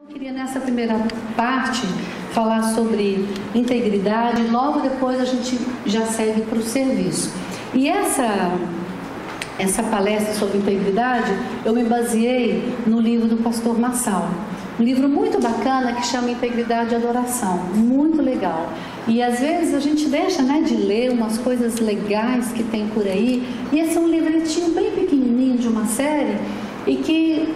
Eu queria nessa primeira parte falar sobre integridade, logo depois a gente já segue para o serviço. E essa palestra sobre integridade, eu me baseei no livro do pastor Massal. Um livro muito bacana que chama Integridade e Adoração, muito legal. E às vezes a gente deixa, de ler umas coisas legais que tem por aí. E esse é um livretinho bem pequenininho de uma série e que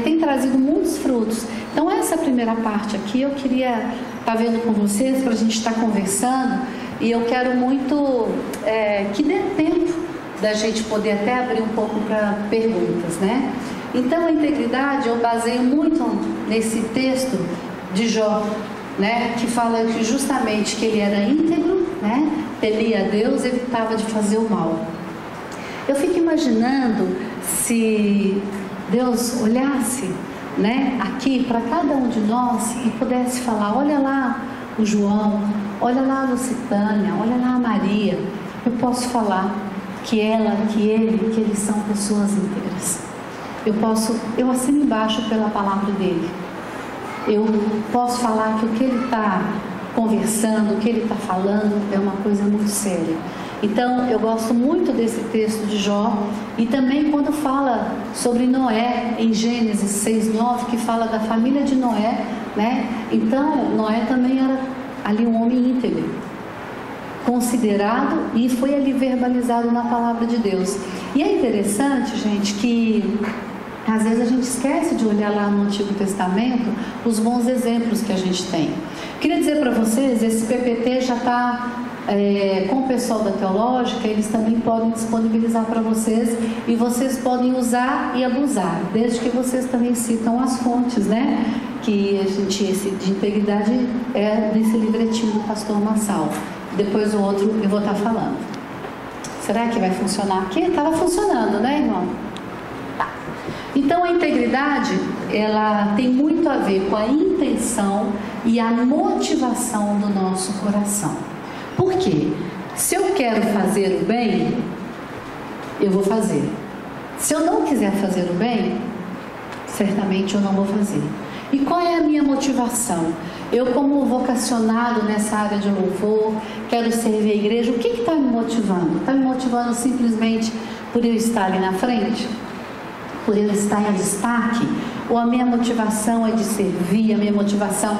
tem trazido muitos frutos. Então essa primeira parte aqui eu queria estar vendo com vocês para a gente estar conversando. E eu quero muito que dê tempo da gente poder até abrir um pouco para perguntas, Então a integridade eu baseio muito nesse texto de Jó, que fala que justamente que ele era íntegro, temia a Deus, evitava de fazer o mal. Eu fico imaginando se Deus olhasse, aqui para cada um de nós e pudesse falar: olha lá o João, olha lá a Lucitânia, olha lá a Maria. Eu posso falar que ela, que ele, que eles são pessoas íntegras. Eu assino embaixo pela palavra dele. Eu posso falar que o que ele está conversando, o que ele está falando é uma coisa muito séria. Então eu gosto muito desse texto de Jó, e também quando fala sobre Noé em Gênesis 6:9, que fala da família de Noé, Então Noé também era ali um homem íntegro, considerado, e foi ali verbalizado na palavra de Deus. E é interessante, gente, que às vezes a gente esquece de olhar lá no Antigo Testamento os bons exemplos que a gente tem. Queria dizer para vocês, esse PPT já está com o pessoal da Teológica, eles também podem disponibilizar para vocês, e vocês podem usar e abusar, desde que vocês também citam as fontes, que a gente, esse de integridade é desse livretinho do pastor Massal. Depois o outro eu vou estar falando. Será que vai funcionar aqui? Estava funcionando, irmão? Tá. Então a integridade, ela tem muito a ver com a intenção e a motivação do nosso coração. Por quê? Se eu quero fazer o bem, eu vou fazer. Se eu não quiser fazer o bem, certamente eu não vou fazer. E qual é a minha motivação? Eu, como vocacionado nessa área de louvor, quero servir a igreja, o que está me motivando? Está me motivando simplesmente por eu estar ali na frente? Por eu estar em destaque? Ou a minha motivação é de servir, a minha motivação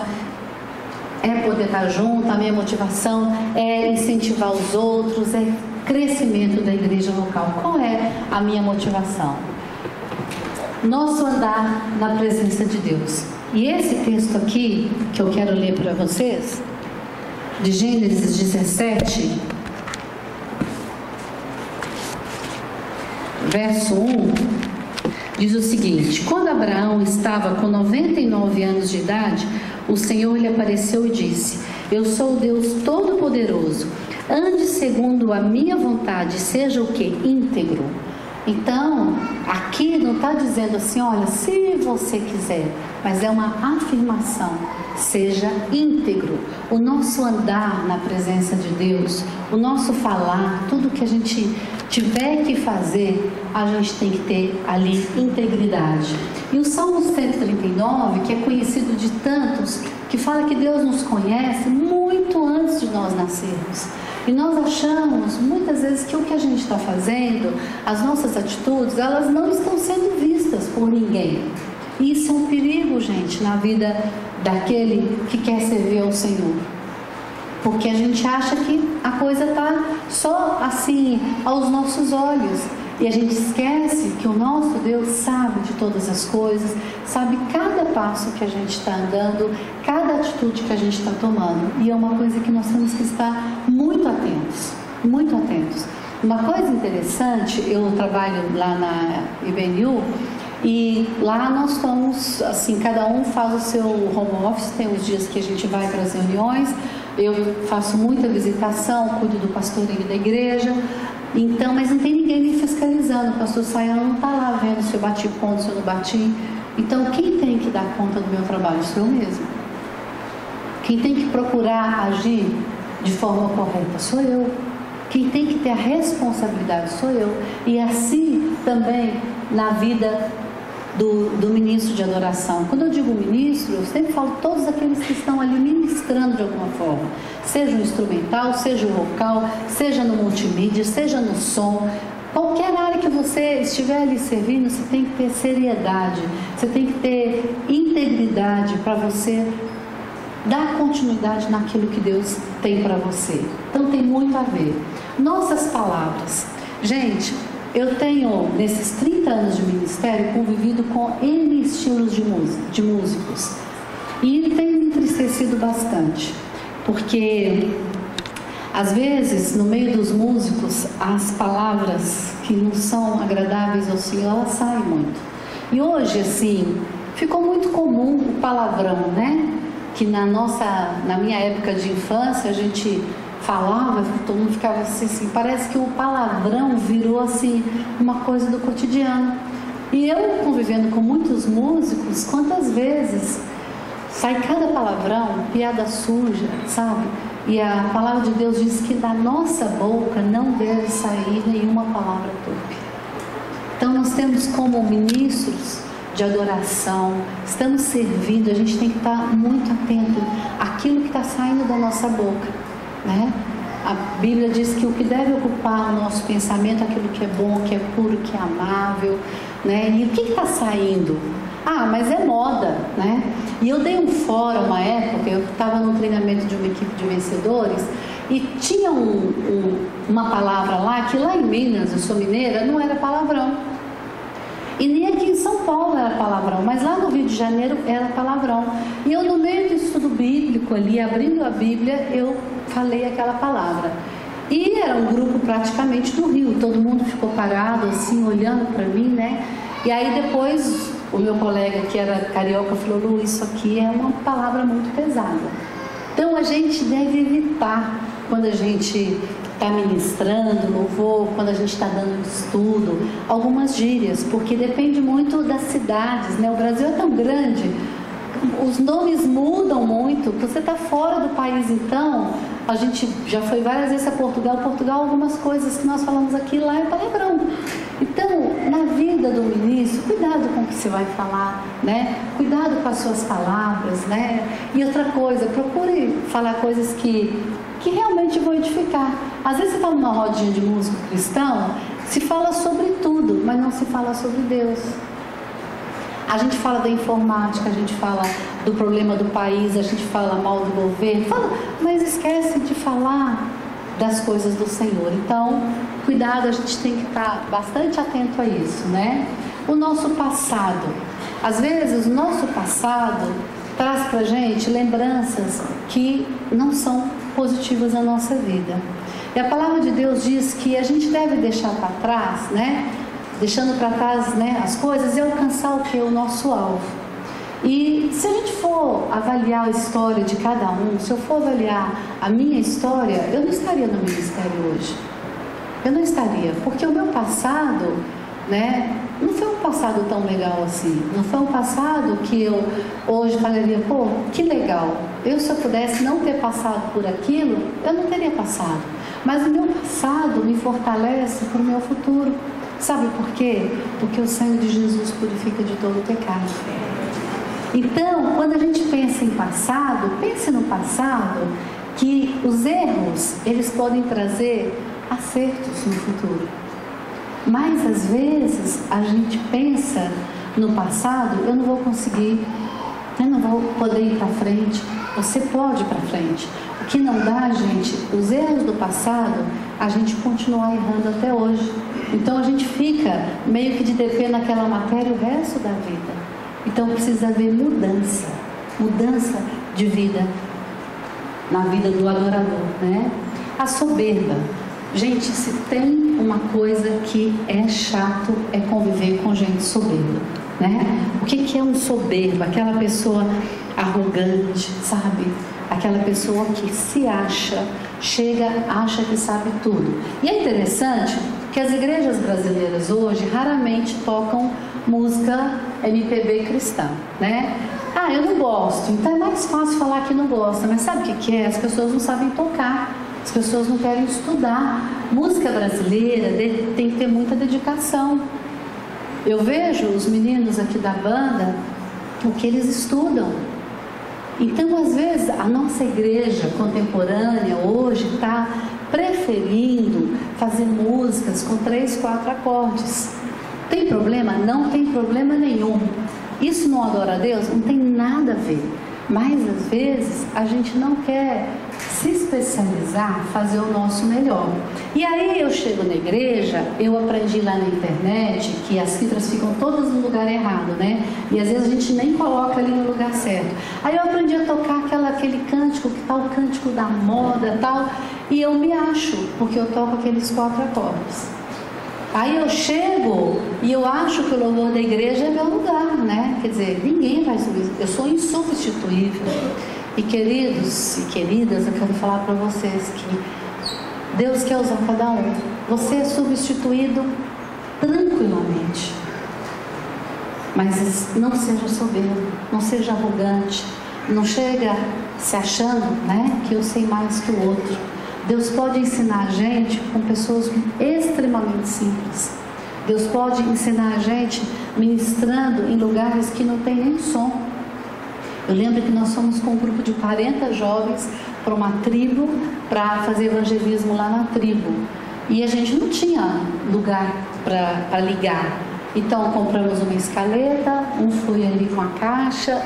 é poder estar junto, a minha motivação é incentivar os outros, é crescimento da igreja local? Qual é a minha motivação? Nosso andar na presença de Deus. E esse texto aqui, que eu quero ler para vocês, de Gênesis 17, verso 1, diz o seguinte: quando Abraão estava com 99 anos de idade, o Senhor lhe apareceu e disse: eu sou o Deus Todo-Poderoso, ande segundo a minha vontade, seja o que? Íntegro. Então, aqui não está dizendo assim, olha, se você quiser, mas é uma afirmação: seja íntegro. O nosso andar na presença de Deus, o nosso falar, tudo que a gente tiver que fazer, a gente tem que ter ali integridade. E o Salmo 139, que é conhecido de tantos, que fala que Deus nos conhece muito antes de nós nascermos. E nós achamos, muitas vezes, que o que a gente está fazendo, as nossas atitudes, elas não estão sendo vistas por ninguém. E isso é um perigo, gente, na vida daquele que quer servir ao Senhor. Porque a gente acha que a coisa está só assim, aos nossos olhos. E a gente esquece que o nosso Deus sabe de todas as coisas, sabe cada passo que a gente está andando, cada atitude que a gente está tomando. E é uma coisa que nós temos que estar muito atentos, muito atentos. Uma coisa interessante, eu trabalho lá na IBNU, e lá nós estamos, assim, cada um faz o seu home office. Tem os dias que a gente vai para as reuniões, eu faço muita visitação, cuido do pastoreio da igreja. Então, mas não tem ninguém me fiscalizando. O pastor Sayão não está lá vendo se eu bati ponto, se eu não bati. Então, quem tem que dar conta do meu trabalho? Sou eu mesmo. Quem tem que procurar agir de forma correta? Sou eu. Quem tem que ter a responsabilidade? Sou eu. E assim também na vida do ministro de adoração. Quando eu digo ministro, eu sempre falo todos aqueles que estão ali ministrando de alguma forma, seja o instrumental, seja o vocal, seja no multimídia, seja no som. Qualquer área que você estiver ali servindo, você tem que ter seriedade, você tem que ter integridade para você dar continuidade naquilo que Deus tem para você. Então tem muito a ver. Nossas palavras. Gente, eu tenho, nesses 30 anos de ministério, convivido com N estilos de músicos. E tem me entristecido bastante, porque às vezes, no meio dos músicos, as palavras que não são agradáveis ao Senhor, elas saem muito. E hoje, assim, ficou muito comum o palavrão, né? Que na minha época de infância, a gente falava, todo mundo ficava assim, parece que o palavrão virou assim uma coisa do cotidiano. E eu, convivendo com muitos músicos, quantas vezes sai cada palavrão, piada suja, sabe? E a palavra de Deus diz que da nossa boca não deve sair nenhuma palavra torpe. Então nós temos como ministros de adoração, estamos servindo, a gente tem que estar muito atento àquilo que está saindo da nossa boca. Né? A Bíblia diz que o que deve ocupar o nosso pensamento é aquilo que é bom, que é puro, que é amável, né? E o que está saindo? Ah, mas é moda, né? E eu dei um fórum uma época, eu estava no treinamento de uma equipe de vencedores e tinha uma palavra lá, que lá em Minas, eu sou mineira, não era palavrão. E nem aqui em São Paulo era palavrão, mas lá no Rio de Janeiro era palavrão. E eu, no meio do estudo bíblico ali, abrindo a Bíblia, eu falei aquela palavra. E era um grupo praticamente do Rio, todo mundo ficou parado assim, olhando para mim, né? E aí depois o meu colega que era carioca falou: Lu, isso aqui é uma palavra muito pesada. Então a gente deve evitar, quando a gente está ministrando louvor, quando a gente está dando estudo, algumas gírias, porque depende muito das cidades, né? O Brasil é tão grande, os nomes mudam muito. Você está fora do país, então a gente já foi várias vezes a Portugal, algumas coisas que nós falamos aqui lá é palavrão. Então, na vida do ministro, cuidado com o que você vai falar, né? Cuidado com as suas palavras, né? E outra coisa, procure falar coisas que realmente vão edificar. Às vezes você está numa rodinha de músico cristão, se fala sobre tudo, mas não se fala sobre Deus. A gente fala da informática, a gente fala do problema do país, a gente fala mal do governo, mas esquece de falar das coisas do Senhor. Então, cuidado, a gente tem que estar bastante atento a isso, né? O nosso passado. Às vezes, o nosso passado traz pra gente lembranças que não são positivas na nossa vida. E a palavra de Deus diz que a gente deve deixar para trás, né? Deixando para trás, né, as coisas e alcançar o que? O nosso alvo. E se a gente for avaliar a história de cada um, se eu for avaliar a minha história, eu não estaria no ministério hoje. Eu não estaria, porque o meu passado, né, não foi um passado tão legal assim. Não foi um passado que eu hoje falaria, pô, que legal. Se eu pudesse não ter passado por aquilo, eu não teria passado. Mas o meu passado me fortalece para o meu futuro. Sabe por quê? Porque o sangue de Jesus purifica de todo o pecado. Então, quando a gente pensa em passado, pense no passado, que os erros, eles podem trazer acertos no futuro. Mas, às vezes, a gente pensa no passado, eu não vou conseguir, eu não vou poder ir para frente. Você pode ir para frente. O que não dá, gente, os erros do passado, a gente continuar errando até hoje. Então a gente fica meio que de DP naquela matéria o resto da vida. Então precisa haver mudança de vida na vida do adorador, né? A soberba. Gente, se tem uma coisa que é chato, é conviver com gente soberba, né? O que é um soberbo? Aquela pessoa arrogante, sabe? Aquela pessoa que se acha que sabe tudo. E é interessante que as igrejas brasileiras hoje raramente tocam música MPB cristã, né? Ah, eu não gosto, então é mais fácil falar que não gosta, mas sabe o que é? As pessoas não sabem tocar, as pessoas não querem estudar. Música brasileira tem que ter muita dedicação. Eu vejo os meninos aqui da banda, o que eles estudam. Então, às vezes, a nossa igreja contemporânea hoje está preferindo fazer músicas com 3, 4 acordes. Tem problema? Não tem problema nenhum. Isso não adora a Deus? Não tem nada a ver. Mas, às vezes, a gente não quer se especializar, fazer o nosso melhor. E aí eu chego na igreja, eu aprendi lá na internet que as cifras ficam todas no lugar errado, né? E às vezes a gente nem coloca ali no lugar certo. Aí eu aprendi a tocar aquele cântico, que tá o cântico da moda e tal, e eu me acho, porque eu toco aqueles 4 acordes. Aí eu chego e eu acho que o louvor da igreja é meu lugar, né? Quer dizer, ninguém vai subir, eu sou insubstituível. E queridos e queridas, eu quero falar para vocês que Deus quer usar cada um. Você é substituído tranquilamente. Mas não seja soberbo, não seja arrogante, não chega se achando, né, que eu sei mais que o outro. Deus pode ensinar a gente com pessoas extremamente simples. Deus pode ensinar a gente ministrando em lugares que não tem nem som. Eu lembro que nós fomos com um grupo de 40 jovens para uma tribo, para fazer evangelismo lá na tribo. E a gente não tinha lugar para ligar. Então compramos uma escaleta, um foi ali com a caixa,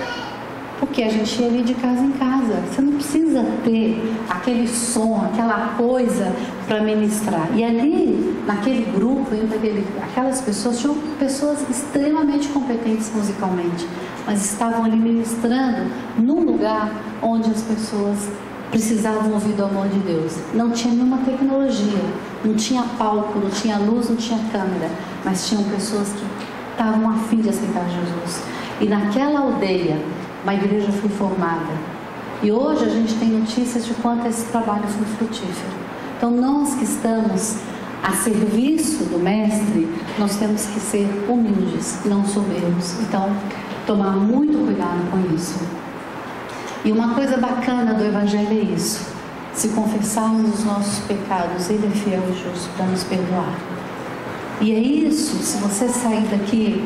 porque a gente ia ali de casa em casa. Você não precisa ter aquele som, aquela coisa para ministrar. E ali, naquele grupo, entre aquelas pessoas, tinham pessoas extremamente competentes musicalmente, mas estavam ali ministrando num lugar onde as pessoas precisavam ouvir do amor de Deus. Não tinha nenhuma tecnologia, não tinha palco, não tinha luz, não tinha câmera, mas tinham pessoas que estavam a fim de aceitar Jesus. E naquela aldeia, uma igreja foi formada. E hoje a gente tem notícias de quanto esse trabalho foi frutífero. Então nós que estamos a serviço do Mestre, nós temos que ser humildes, não soberbos. Então, tomar muito cuidado com isso. E uma coisa bacana do Evangelho é isso: se confessarmos os nossos pecados, Ele é fiel e justo para nos perdoar. E é isso, se você sair daqui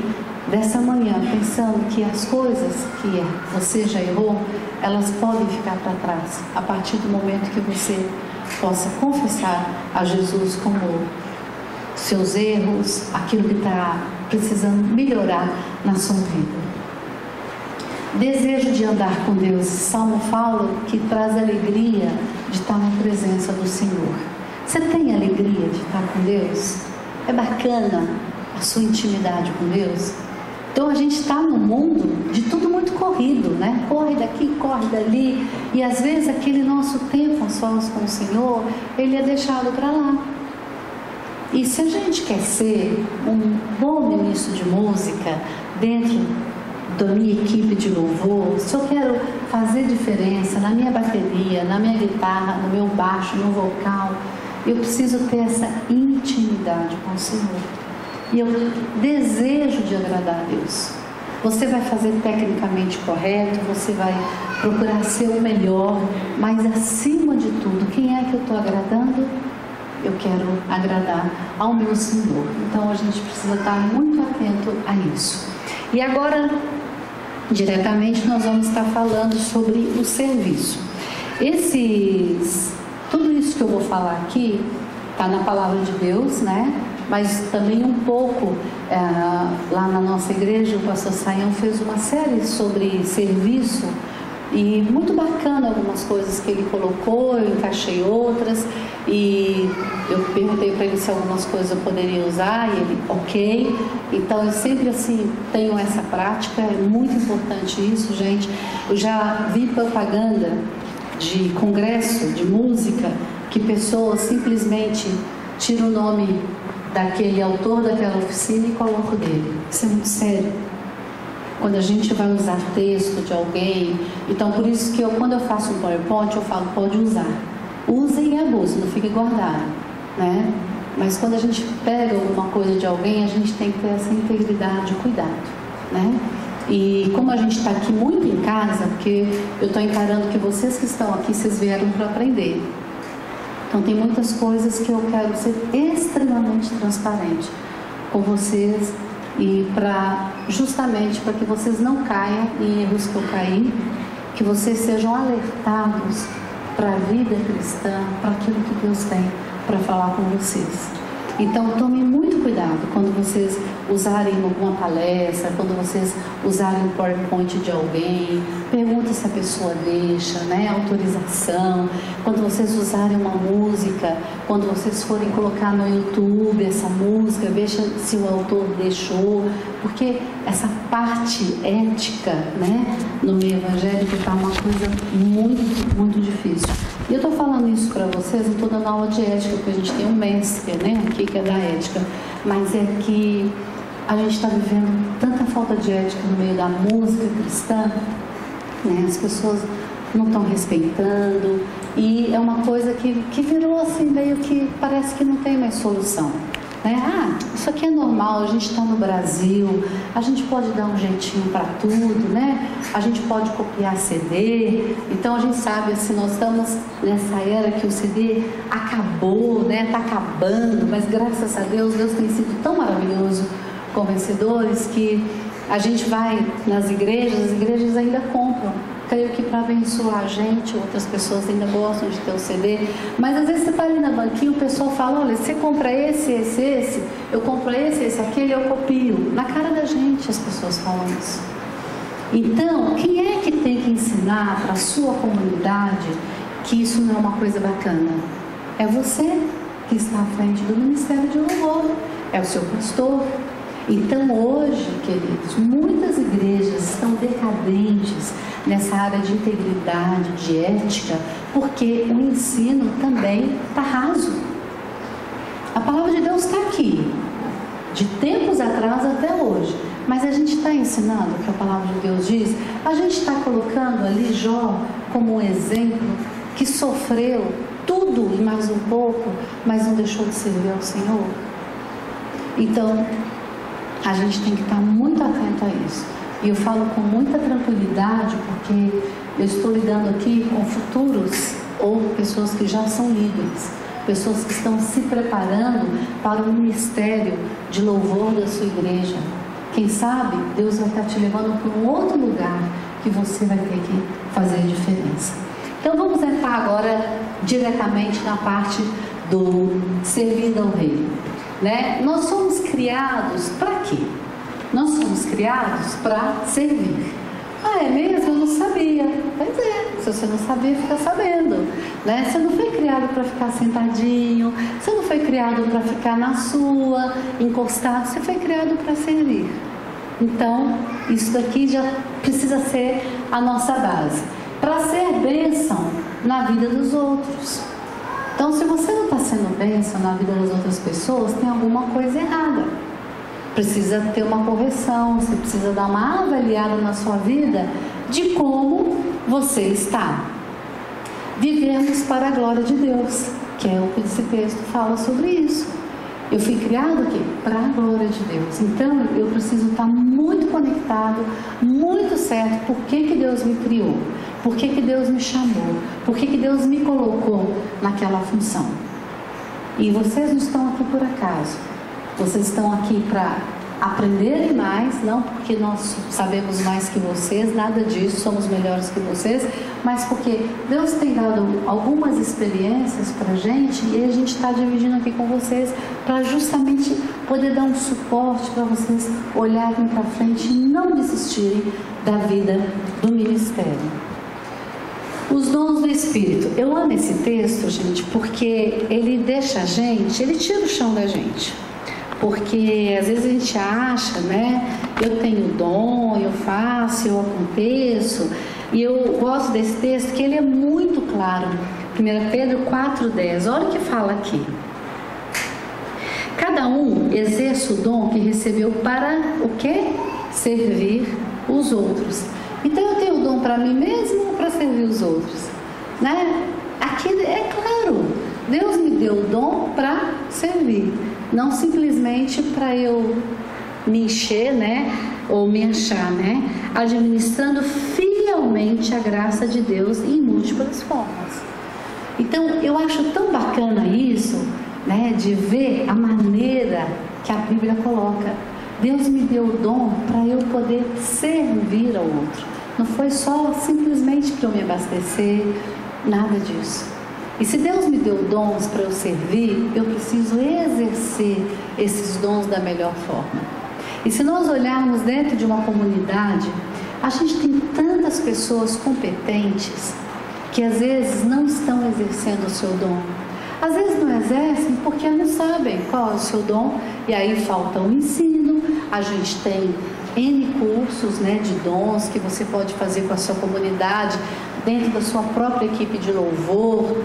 dessa manhã pensando que as coisas que você já errou, elas podem ficar para trás, a partir do momento que você possa confessar a Jesus como seus erros, aquilo que está precisando melhorar na sua vida. Desejo de andar com Deus. Salmo fala que traz alegria de estar na presença do Senhor. Você tem alegria de estar com Deus? É bacana a sua intimidade com Deus? Então a gente está num mundo de tudo muito corrido, né? Corre daqui, corre dali, e às vezes aquele nosso tempo a sós com o Senhor, ele é deixado para lá. E se a gente quer ser um bom ministro de música dentro da minha equipe de louvor, se eu quero fazer diferença na minha bateria, na minha guitarra, no meu baixo, no vocal, eu preciso ter essa intimidade com o Senhor. E eu desejo de agradar a Deus. Você vai fazer tecnicamente correto, você vai procurar ser o melhor, mas acima de tudo, quem é que eu estou agradando? Eu quero agradar ao meu Senhor. Então a gente precisa estar muito atento a isso. E agora, diretamente, nós vamos estar falando sobre o serviço. Tudo isso que eu vou falar aqui está na palavra de Deus, né? Mas também um pouco lá na nossa igreja, o pastor Saião fez uma série sobre serviço, e muito bacana algumas coisas que ele colocou, eu encaixei outras, e eu perguntei para ele se algumas coisas eu poderia usar, e ele, ok. Então eu sempre assim tenho essa prática, é muito importante isso, gente. Eu já vi propaganda de congresso de música que pessoas simplesmente tiram o nome daquele autor daquela oficina e colocam dele. Isso é muito sério. Quando a gente vai usar texto de alguém, então por isso que quando eu faço um PowerPoint, eu falo, pode usar. Usem e abusem, não fique guardado, né? Mas quando a gente pega alguma coisa de alguém, a gente tem que ter essa integridade e cuidado, né? E como a gente está aqui muito em casa, porque eu estou encarando que vocês que estão aqui, vocês vieram para aprender. Então tem muitas coisas que eu quero ser extremamente transparente com vocês E justamente para que vocês não caiam em erros que eu caí, que vocês sejam alertados para a vida cristã, para aquilo que Deus tem para falar com vocês. Então tome muito cuidado quando vocês usarem alguma palestra, quando vocês usarem o PowerPoint de alguém, pergunta se a pessoa deixa, né? Autorização. Quando vocês usarem uma música, quando vocês forem colocar no YouTube essa música, veja se o autor deixou, porque essa parte ética, né, no meio evangélico está uma coisa muito, muito difícil. E eu estou falando isso para vocês, não estou dando aula de ética, porque a gente tem um mestre, né, aqui que é da ética, mas é que a gente está vivendo tanta falta de ética no meio da música cristã, né, as pessoas não estão respeitando, e é uma coisa que virou assim, meio que parece que não tem mais solução. Né? Isso aqui é normal, a gente está no Brasil, a gente pode dar um jeitinho para tudo, né? A gente pode copiar CD, então a gente sabe, assim, nós estamos nessa era que o CD acabou, né? Está acabando, mas graças a Deus, Deus tem sido tão maravilhoso com vencedores que a gente vai nas igrejas, as igrejas ainda compram. Creio que para abençoar a gente, outras pessoas ainda gostam de ter o CD, mas às vezes você está ali na banquinha, o pessoal fala, olha, você compra esse, eu compro esse, aquele, eu copio. Na cara da gente as pessoas falam isso. Então, quem é que tem que ensinar para a sua comunidade que isso não é uma coisa bacana? É você que está à frente do Ministério de Louvor, é o seu pastor. Então hoje, queridos, muitas igrejas estão decadentes nessa área de integridade, de ética, porque o ensino também está raso. A palavra de Deus está aqui, de tempos atrás até hoje, mas a gente está ensinando o que a palavra de Deus diz, a gente está colocando ali Jó como um exemplo que sofreu tudo e mais um pouco, mas não deixou de servir ao Senhor. Então, a gente tem que estar muito atento a isso. E eu falo com muita tranquilidade, porque eu estou lidando aqui com futuros ou pessoas que já são líderes, pessoas que estão se preparando para o ministério de louvor da sua igreja. Quem sabe Deus vai estar te levando para um outro lugar que você vai ter que fazer a diferença. Então vamos entrar agora diretamente na parte do servir ao rei. Né? Nós somos criados para quê? Nós somos criados para servir. É mesmo? Eu não sabia. Pois é, se você não sabia, fica sabendo. Né? Você não foi criado para ficar sentadinho, você não foi criado para ficar na sua, encostado, você foi criado para servir. Então, isso daqui já precisa ser a nossa base. Para ser bênção na vida dos outros. Então, se você não está sendo bênção na vida das outras pessoas, tem alguma coisa errada. Precisa ter uma correção, você precisa dar uma avaliada na sua vida de como você está. Vivemos para a glória de Deus, que é o que esse texto fala sobre isso. Eu fui criado aqui para a glória de Deus. Então, eu preciso estar muito conectado, muito certo por que Deus me criou. Por que Deus me chamou? Por que Deus me colocou naquela função? E vocês não estão aqui por acaso. Vocês estão aqui para aprenderem mais, não porque nós sabemos mais que vocês, nada disso, somos melhores que vocês, mas porque Deus tem dado algumas experiências para a gente e a gente está dividindo aqui com vocês para justamente poder dar um suporte para vocês olharem para frente e não desistirem da vida do ministério. Os dons do Espírito. Eu amo esse texto, gente, porque ele deixa a gente, ele tira o chão da gente. Porque às vezes a gente acha, né? Eu tenho dom, eu faço, eu aconteço. E eu gosto desse texto, que ele é muito claro. 1 Pedro 4,10. Olha o que fala aqui. Cada um exerce o dom que recebeu para o quê? Servir os outros. Então eu tenho o dom para mim mesmo ou para servir os outros? Né? Aqui é claro, Deus me deu o dom para servir, não simplesmente para eu me encher, né? Ou me achar, né? Administrando fielmente a graça de Deus em múltiplas formas. Então eu acho tão bacana isso, né? De ver a maneira que a Bíblia coloca. Deus me deu o dom para eu poder servir ao outro. Não foi só simplesmente para eu me abastecer, nada disso. E se Deus me deu dons para eu servir, eu preciso exercer esses dons da melhor forma. E se nós olharmos dentro de uma comunidade, a gente tem tantas pessoas competentes que às vezes não estão exercendo o seu dom. Às vezes não exercem porque não sabem qual é o seu dom, e aí falta o ensino. A gente tem N cursos, né, de dons que você pode fazer com a sua comunidade, dentro da sua própria equipe de louvor.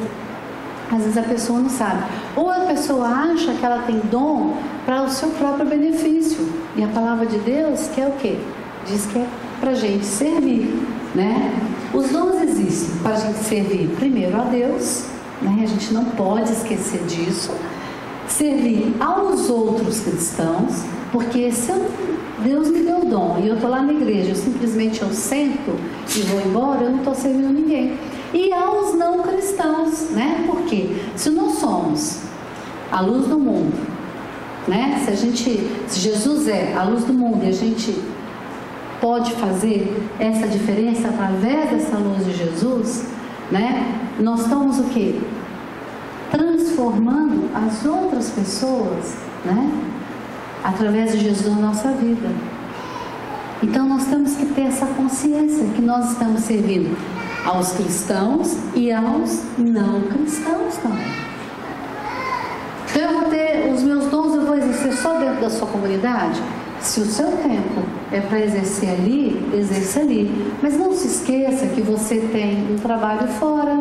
Às vezes a pessoa não sabe. Ou a pessoa acha que ela tem dom para o seu próprio benefício. E a palavra de Deus quer o quê? Diz que é para a gente servir, né? Os dons existem para a gente servir primeiro a Deus, né? A gente não pode esquecer disso. Servir aos outros cristãos, porque se Deus me deu o dom e eu estou lá na igreja, eu sento e vou embora, eu não estou servindo ninguém. E aos não cristãos, né? Porque se nós somos a luz do mundo, né? Se Jesus é a luz do mundo e a gente pode fazer essa diferença através dessa luz de Jesus, né? Nós estamos o quê? Transformando as outras pessoas, né? Através de Jesus na nossa vida. Então nós temos que ter essa consciência que nós estamos servindo aos cristãos e aos não cristãos também. Então eu vou ter os meus dons, eu vou exercer só dentro da sua comunidade. Se o seu tempo é para exercer ali, exerça ali. Mas não se esqueça que você tem um trabalho fora,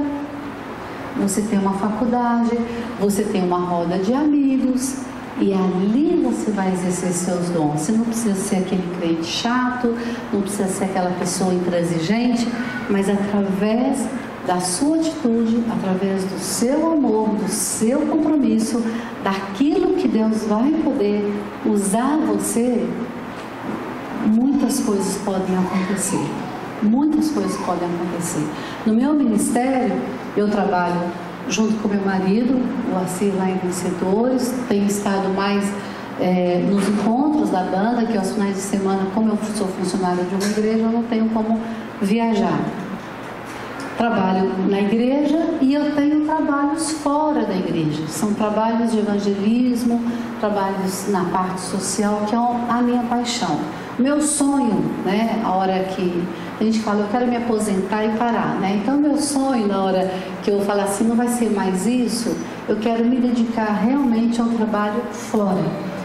você tem uma faculdade, você tem uma roda de amigos, e ali você vai exercer seus dons. Você não precisa ser aquele crente chato, não precisa ser aquela pessoa intransigente, mas através da sua atitude, através do seu amor, do seu compromisso, daquilo que Deus vai poder usar você, muitas coisas podem acontecer. Muitas coisas podem acontecer. No meu ministério, eu trabalho junto com meu marido, o Assir, lá em Vencedores. Tenho estado mais nos encontros da banda, que aos finais de semana, como eu sou funcionária de uma igreja, eu não tenho como viajar. Trabalho na igreja e eu tenho trabalhos fora da igreja. São trabalhos de evangelismo, trabalhos na parte social, que é a minha paixão. Meu sonho, né, a hora que a gente fala, eu quero me aposentar e parar, né? Então, meu sonho, na hora que eu falar assim, não vai ser mais isso, eu quero me dedicar realmente ao trabalho fora.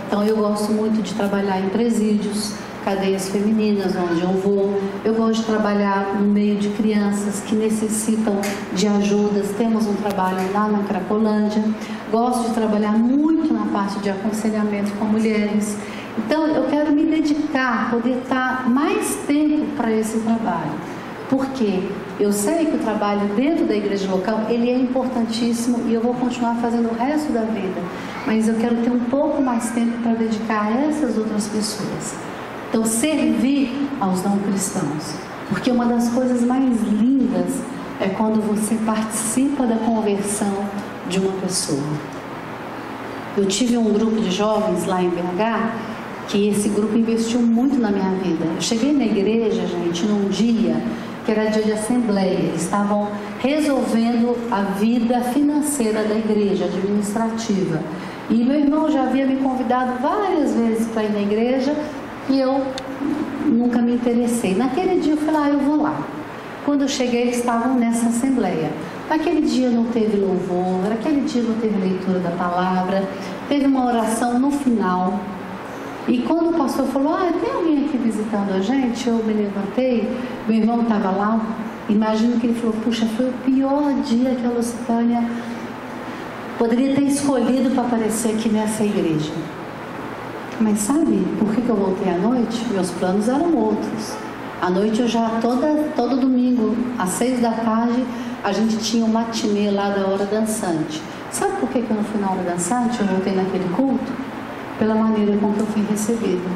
Então, eu gosto muito de trabalhar em presídios, cadeias femininas, onde eu vou. Eu gosto de trabalhar no meio de crianças que necessitam de ajudas. Temos um trabalho lá na Cracolândia. Gosto de trabalhar muito na parte de aconselhamento com mulheres. Então, eu quero me dedicar, poder estar mais tempo para esse trabalho. Porque eu sei que o trabalho dentro da igreja local, ele é importantíssimo e eu vou continuar fazendo o resto da vida. Mas eu quero ter um pouco mais tempo para dedicar a essas outras pessoas. Então, servir aos não cristãos. Porque uma das coisas mais lindas é quando você participa da conversão de uma pessoa. Eu tive um grupo de jovens lá em BH, que esse grupo investiu muito na minha vida. Eu cheguei na igreja, gente, num dia que era dia de assembleia. Eles estavam resolvendo a vida financeira da igreja, administrativa. E meu irmão já havia me convidado várias vezes para ir na igreja e eu nunca me interessei. Naquele dia eu falei, eu vou lá. Quando eu cheguei, eles estavam nessa assembleia. Naquele dia não teve louvor, naquele dia não teve leitura da palavra, teve uma oração no final. E quando o pastor falou, tem alguém aqui visitando a gente? Eu me levantei, meu irmão estava lá, imagino que ele falou, puxa, foi o pior dia que a Lucitânia poderia ter escolhido para aparecer aqui nessa igreja. Mas sabe por que eu voltei à noite? Meus planos eram outros. À noite eu já, todo domingo, às 6 da tarde, a gente tinha um matinê lá da hora dançante. Sabe por que eu não fui na hora dançante? Eu voltei naquele culto? Pela maneira com que eu fui recebida.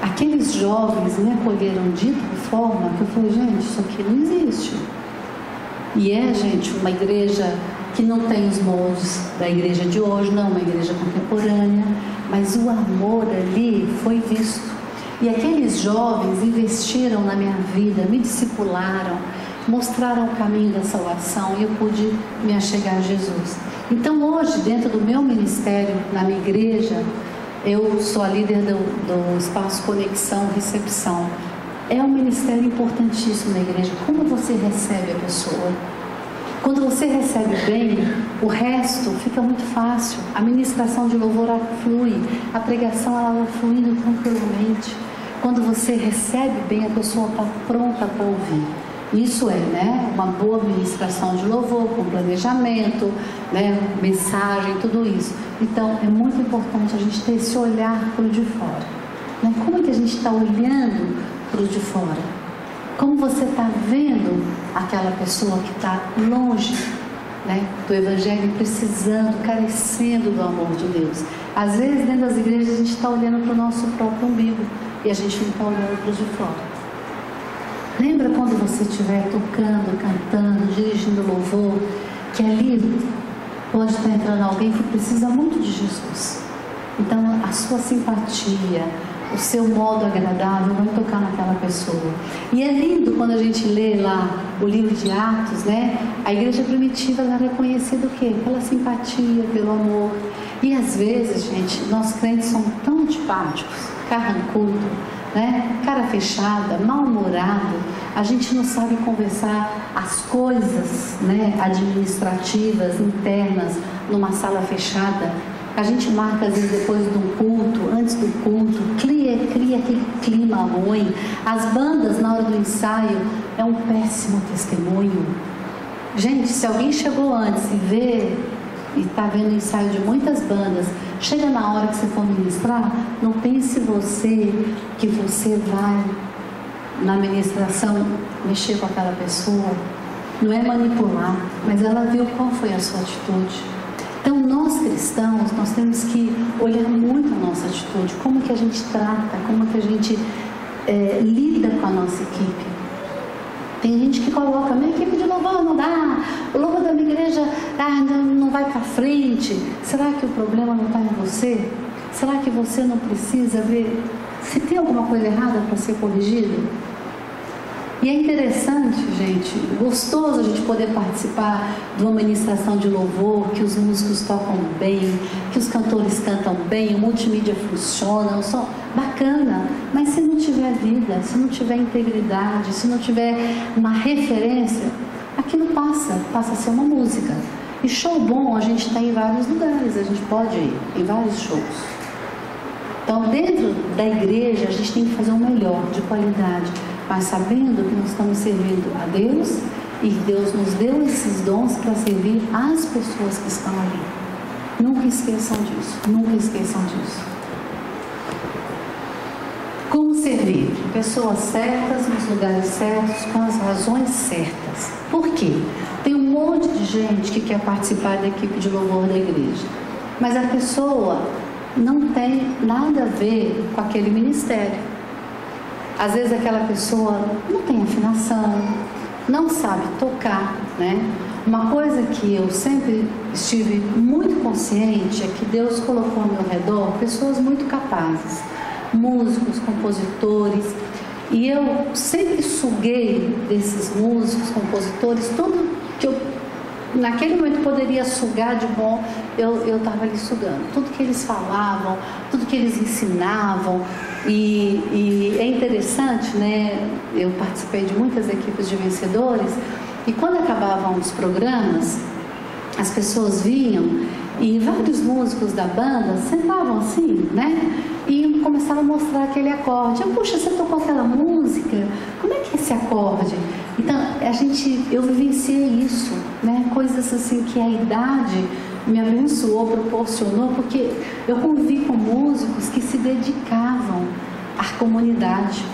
Aqueles jovens me acolheram de tal forma que eu falei, gente, isso aqui não existe. E gente, uma igreja que não tem os moldes da igreja de hoje, não, uma igreja contemporânea, mas o amor ali foi visto. E aqueles jovens investiram na minha vida, me discipularam, mostraram o caminho da salvação e eu pude me achegar a Jesus. Então hoje, dentro do meu ministério, na minha igreja, eu sou a líder do espaço Conexão Recepção. É um ministério importantíssimo na igreja. Como você recebe a pessoa? Quando você recebe bem, o resto fica muito fácil. A ministração de louvor flui, a pregação ela vai fluindo tranquilamente. Quando você recebe bem, a pessoa está pronta para ouvir. Isso é, né, uma boa ministração de louvor, com planejamento, né, mensagem, tudo isso. Então, é muito importante a gente ter esse olhar para o de fora. Né? Como é que a gente está olhando para o de fora? Como você está vendo aquela pessoa que está longe, né, do Evangelho, precisando, carecendo do amor de Deus? Às vezes, dentro das igrejas, a gente está olhando para o nosso próprio umbigo e a gente não está olhando para o de fora. Lembra quando você estiver tocando, cantando, dirigindo louvor, que ali pode estar entrando alguém que precisa muito de Jesus. Então, a sua simpatia, o seu modo agradável vai tocar naquela pessoa. E é lindo quando a gente lê lá o livro de Atos, né? A igreja primitiva era reconhecida o quê? Pela simpatia, pelo amor. E às vezes, gente, nós crentes somos tão antipáticos, carrancudo, né? Cara fechada, mal-humorado, a gente não sabe conversar as coisas, né, administrativas, internas, numa sala fechada. A gente marca às vezes depois do culto, antes do culto, cria aquele clima ruim. As bandas na hora do ensaio é um péssimo testemunho. Gente, se alguém chegou antes e vê e está vendo o ensaio de muitas bandas, chega na hora que você for ministrar, não pense que você vai na ministração mexer com aquela pessoa. Não é manipular, mas ela viu qual foi a sua atitude. Então nós cristãos, nós temos que olhar muito a nossa atitude, como que a gente trata, como que a gente lida com a nossa equipe. Tem gente que coloca, minha equipe de louvor não dá, o louvor da minha igreja não vai para frente. Será que o problema não está em você? Será que você não precisa ver se tem alguma coisa errada para ser corrigida? E é interessante, gente, gostoso a gente poder participar de uma ministração de louvor, que os músicos tocam bem, que os cantores cantam bem, o multimídia funciona, o som bacana. Mas se não tiver vida, se não tiver integridade, se não tiver uma referência, aquilo passa a ser uma música. E show bom a gente tem em vários lugares, a gente pode ir em vários shows. Então, dentro da igreja, a gente tem que fazer o melhor, de qualidade, mas sabendo que nós estamos servindo a Deus e Deus nos deu esses dons para servir as pessoas que estão ali. Nunca esqueçam disso, nunca esqueçam disso. Como servir? Pessoas certas, nos lugares certos, com as razões certas. Por quê? Tem um monte de gente que quer participar da equipe de louvor da igreja, mas a pessoa não tem nada a ver com aquele ministério. Às vezes aquela pessoa não tem afinação, não sabe tocar, né? Uma coisa que eu sempre estive muito consciente é que Deus colocou ao meu redor pessoas muito capazes, músicos, compositores, e eu sempre suguei desses músicos, compositores, tudo que eu naquele momento poderia sugar de bom, eu estava ali sugando. Tudo que eles falavam, tudo que eles ensinavam. E é interessante, né? Eu participei de muitas equipes de vencedores e quando acabavam os programas, as pessoas vinham e vários músicos da banda sentavam assim, né? E começavam a mostrar aquele acorde. Puxa, você tocou aquela música? Como é que é esse acorde? Então, eu vivenciei isso, né? Coisas assim que a idade me abençoou, proporcionou, porque eu convivi com músicos que se dedicavam à comunidade.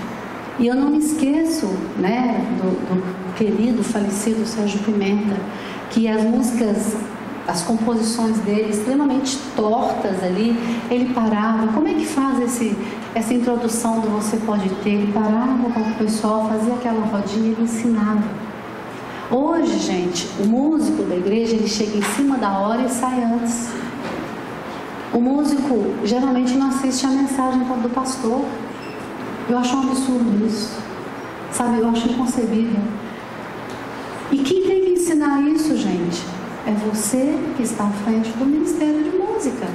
E eu não me esqueço, né, do querido, falecido Sérgio Pimenta, que as músicas, as composições dele, extremamente tortas ali, ele parava. Como é que faz essa introdução do Você Pode Ter? Ele parava com o pessoal, fazia aquela rodinha e ele ensinava. Hoje, gente, o músico da igreja, ele chega em cima da hora e sai antes. O músico geralmente não assiste a mensagem do pastor. Eu acho um absurdo isso, sabe? Eu acho inconcebível. E quem tem que ensinar isso, gente, é você que está à frente do Ministério de Música.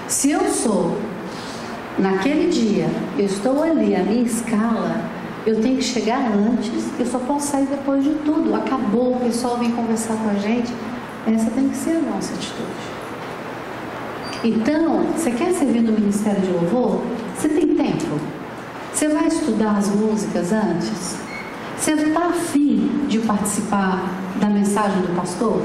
Se eu sou, naquele dia, eu estou ali, a minha escala, eu tenho que chegar antes, eu só posso sair depois de tudo. Acabou, o pessoal vem conversar com a gente. Essa tem que ser a nossa atitude. Então, você quer servir no Ministério de Louvor? Você tem tempo? Você vai estudar as músicas antes? Você está afim de participar da mensagem do pastor?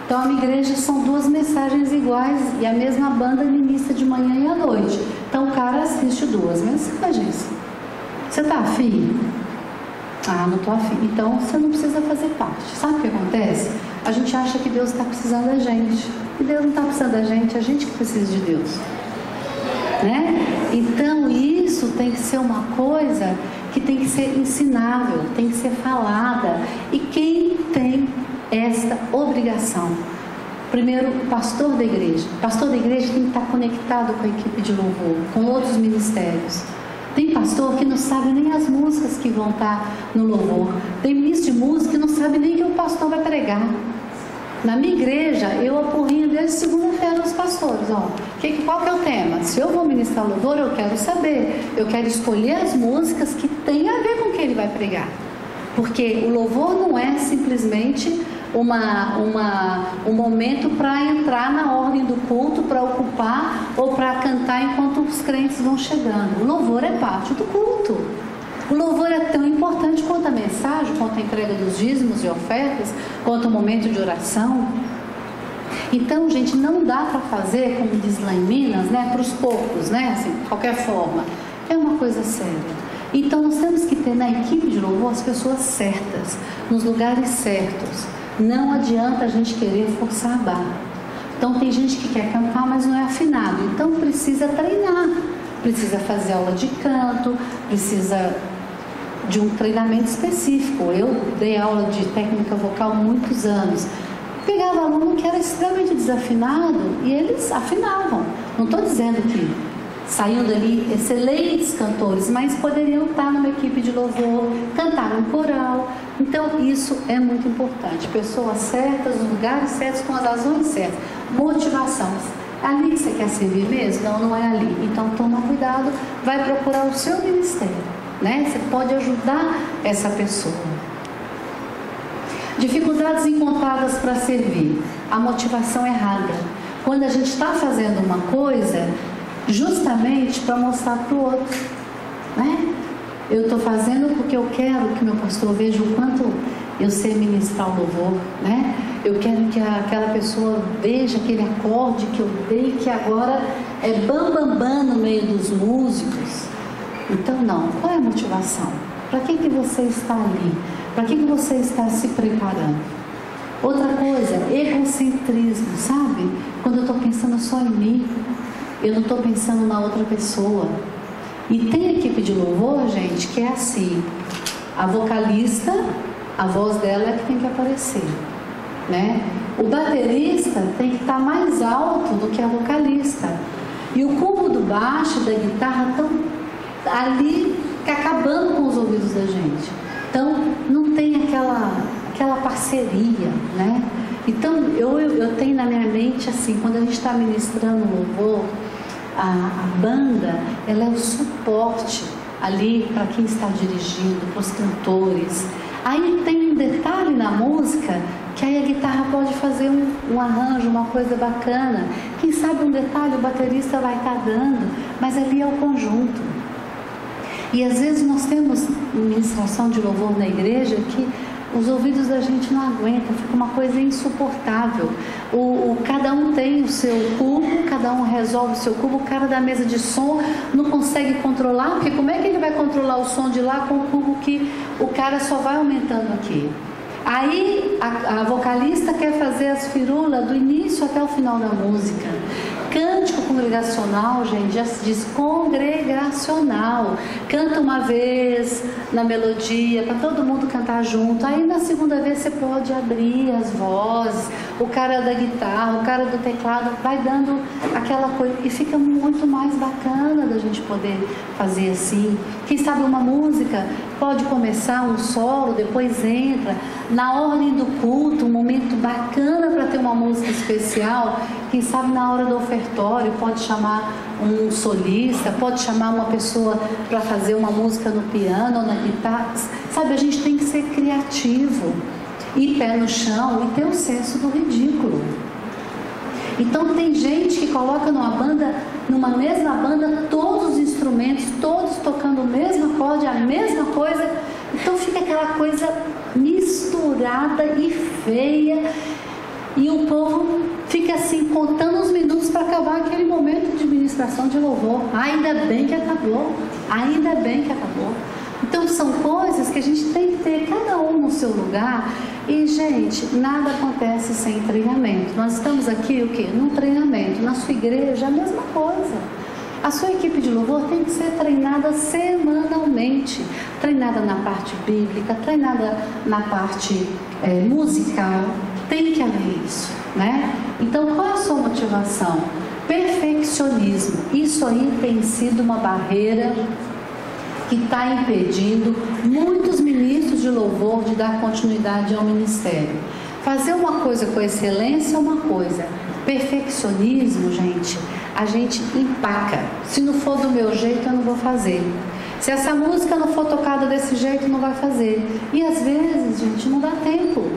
Então, a minha igreja são 2 mensagens iguais e a mesma banda ministra de manhã e à noite. Então, o cara assiste 2 mensagens. Você está afim? Ah, não estou afim. Então, você não precisa fazer parte. Sabe o que acontece? A gente acha que Deus está precisando da gente. E Deus não está precisando da gente, é a gente que precisa de Deus. Né? Então, isso tem que ser uma coisa que tem que ser ensinável, tem que ser falada. E quem tem esta obrigação? Primeiro, o pastor da igreja. O pastor da igreja tem que estar conectado com a equipe de louvor, com outros ministérios. Tem pastor que não sabe nem as músicas que vão estar no louvor. Tem ministro de música que não sabe nem que o pastor vai pregar. Na minha igreja, eu apurrinho desde segunda-feira os pastores. Ó, qual que é o tema? Se eu vou ministrar louvor, eu quero saber. Eu quero escolher as músicas que têm a ver com o que ele vai pregar. Porque o louvor não é simplesmente um momento para entrar na ordem do culto, para ocupar ou para cantar enquanto os crentes vão chegando. O louvor é parte do culto. O louvor é tão importante quanto a mensagem, quanto a entrega dos dízimos e ofertas, quanto o momento de oração. Então, gente, não dá para fazer, como diz lá em Minas, né, para os poucos, né, assim, de qualquer forma. É uma coisa séria. Então, nós temos que ter na equipe de louvor as pessoas certas, nos lugares certos. Não adianta a gente querer forçar a barra. Então, tem gente que quer cantar, mas não é afinado. Então, precisa treinar. Precisa fazer aula de canto, precisa de um treinamento específico. Eu dei aula de técnica vocal há muitos anos. Pegava aluno que era extremamente desafinado e eles afinavam. Não estou dizendo que saíam dali excelentes cantores, mas poderiam estar numa equipe de louvor, cantar no coral. Então, isso é muito importante. Pessoas certas, nos lugares certos, com as razões certas. Motivação. Ali que você quer servir mesmo? Não, não é ali. Então, toma cuidado, vai procurar o seu ministério, né? Você pode ajudar essa pessoa. Dificuldades encontradas para servir. A motivação errada. Quando a gente está fazendo uma coisa, justamente para mostrar para o outro, né? Eu estou fazendo porque eu quero que meu pastor veja o quanto eu sei ministrar o louvor, né? Eu quero que aquela pessoa veja aquele acorde que eu dei, que agora é bam, bam, bam no meio dos músicos. Então, não. Qual é a motivação? Para que você está ali? Para que você está se preparando? Outra coisa, egocentrismo, sabe? Quando eu estou pensando só em mim, eu não estou pensando na outra pessoa. E tem equipe de louvor, gente, que é assim. A vocalista, a voz dela é que tem que aparecer, né? O baterista tem que estar mais alto do que a vocalista. E o cubo do baixo, da guitarra, estão ali acabando com os ouvidos da gente. Então, não tem aquela parceria, né? Então, eu tenho na minha mente, assim, quando a gente está ministrando louvor, a banda, ela é o suporte ali para quem está dirigindo, para os cantores. Aí tem um detalhe na música, que aí a guitarra pode fazer um arranjo, uma coisa bacana. Quem sabe um detalhe o baterista vai estar dando, mas ali é o conjunto. E às vezes nós temos ministração de louvor na igreja que os ouvidos da gente não aguentam, fica uma coisa insuportável. Cada um tem o seu cubo, cada um resolve o seu cubo, o cara da mesa de som não consegue controlar, porque como é que ele vai controlar o som de lá com o cubo que o cara só vai aumentando aqui? Aí a vocalista quer fazer as firulas do início até o final da música. cântico congregacional, gente, já se diz congregacional. Canta uma vez na melodia, para todo mundo cantar junto. Aí na segunda vez você pode abrir as vozes, o cara da guitarra, o cara do teclado, vai dando aquela coisa. E fica muito mais bacana da gente poder fazer assim. Quem sabe uma música pode começar um solo, depois entra. Na ordem do culto, um momento bacana para ter uma música especial. Quem sabe na hora do ofertório pode chamar um solista, pode chamar uma pessoa para fazer uma música no piano ou na guitarra. Sabe, a gente tem que ser criativo, ir pé no chão e ter o senso do ridículo. Então tem gente que coloca numa mesma banda, todos os instrumentos, todos tocando o mesmo acorde, a mesma coisa. Então fica aquela coisa misturada e feia. E o povo fica assim, contando os minutos para acabar aquele momento de ministração de louvor. Ainda bem que acabou, ainda bem que acabou. Então são coisas que a gente tem que ter cada um no seu lugar. E gente, nada acontece sem treinamento. Nós estamos aqui o quê? Num treinamento. Na sua igreja a mesma coisa. A sua equipe de louvor tem que ser treinada semanalmente. Treinada na parte bíblica, treinada na parte musical. Tem que haver isso, né? Então qual é a sua motivação? Perfeccionismo. Isso aí tem sido uma barreira que está impedindo muitos ministros de louvor de dar continuidade ao ministério. Fazer uma coisa com excelência é uma coisa. Perfeccionismo, gente, a gente empaca. Se não for do meu jeito, eu não vou fazer. Se essa música não for tocada desse jeito, não vai fazer. E às vezes, gente, não dá tempo.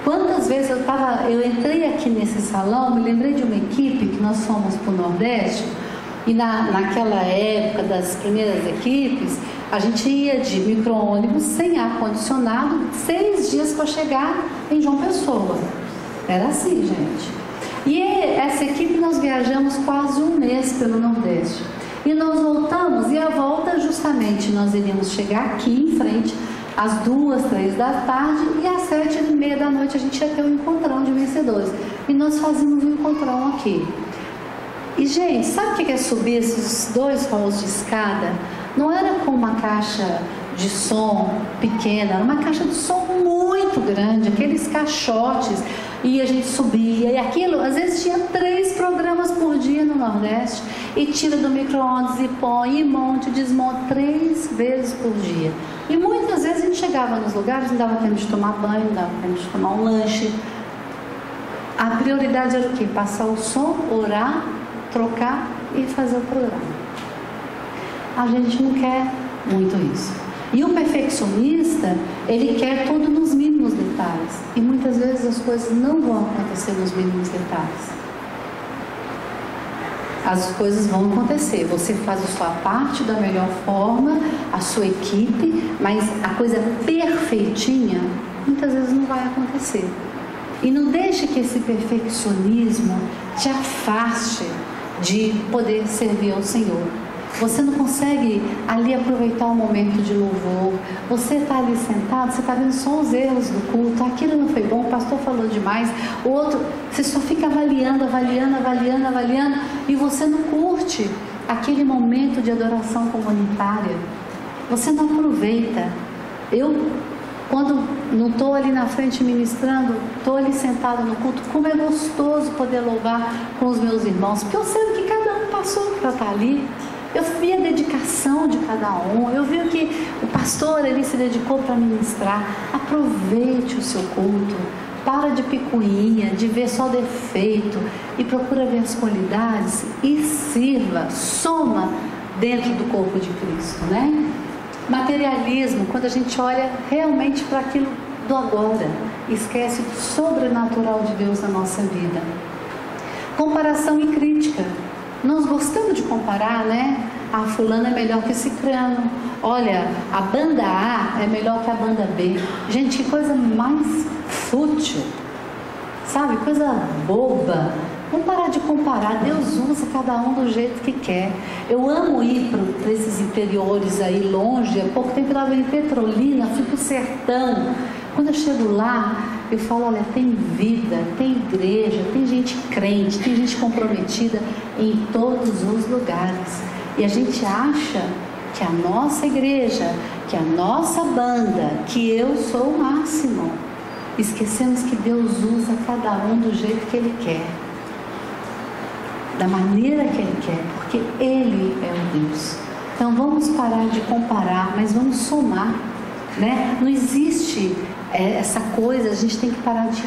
Quantas vezes eu entrei aqui nesse salão, me lembrei de uma equipe que nós fomos para o Nordeste. E naquela época das primeiras equipes, a gente ia de micro-ônibus sem ar-condicionado, 6 dias para chegar em João Pessoa. Era assim, gente. E essa equipe nós viajamos quase um mês pelo Nordeste. E nós voltamos, e a volta justamente nós iríamos chegar aqui em frente às 2, 3 da tarde, e às 7h30 da noite a gente ia ter um encontrão de vencedores. E nós fazíamos um encontrão aqui. E, gente, sabe o que é subir esses 2 halls de escada? Não era com uma caixa de som pequena, era uma caixa de som muito grande, aqueles caixotes, e a gente subia, e aquilo, às vezes tinha 3 programas por dia no Nordeste, e tira do micro-ondas e põe, e monte, desmonta 3 vezes por dia. E muitas vezes a gente chegava nos lugares, não dava tempo de tomar banho, não dava tempo de tomar um lanche. A prioridade era o quê? Passar o som, orar, trocar e fazer o programa. A gente não quer muito isso. E o perfeccionista, ele quer tudo nos mínimos detalhes. E muitas vezes as coisas não vão acontecer nos mínimos detalhes. As coisas vão acontecer. Você faz a sua parte da melhor forma, a sua equipe, mas a coisa perfeitinha, muitas vezes não vai acontecer. E não deixe que esse perfeccionismo te afaste de poder servir ao Senhor. Você não consegue ali aproveitar o momento de louvor. Você está ali sentado, você está vendo só os erros do culto. Aquilo não foi bom, o pastor falou demais. O outro, você só fica avaliando, e você não curte aquele momento de adoração comunitária. Você não aproveita. Eu, quando não estou ali na frente ministrando, estou ali sentado no culto, como é gostoso poder louvar com os meus irmãos, porque eu sei o que cada um passou para estar ali. Eu vi a dedicação de cada um, eu vi o que o pastor ali se dedicou para ministrar. Aproveite o seu culto, para de picuinha, de ver só defeito e procura ver as qualidades e sirva, soma dentro do corpo de Cristo, né? Materialismo, quando a gente olha realmente para aquilo do agora, esquece do sobrenatural de Deus na nossa vida. Comparação e crítica. Nós gostamos de comparar, né? A fulana é melhor que cicrano. Olha, a banda A é melhor que a banda B. Gente, que coisa mais fútil, sabe? Coisa boba. Vamos parar de comparar. Deus usa cada um do jeito que quer. Eu amo ir para esses interiores aí longe. Há pouco tempo eu estava em Petrolina, fui para o sertão. Quando eu chego lá, eu falo, olha, tem vida, tem igreja, tem gente crente, tem gente comprometida. em todos os lugares. E a gente acha que a nossa igreja, que a nossa banda, que eu sou o máximo. Esquecemos que Deus usa cada um do jeito que Ele quer, da maneira que Ele quer, porque Ele é o Deus. Então vamos parar de comparar, mas vamos somar, né? Não existe essa coisa, a gente tem que parar de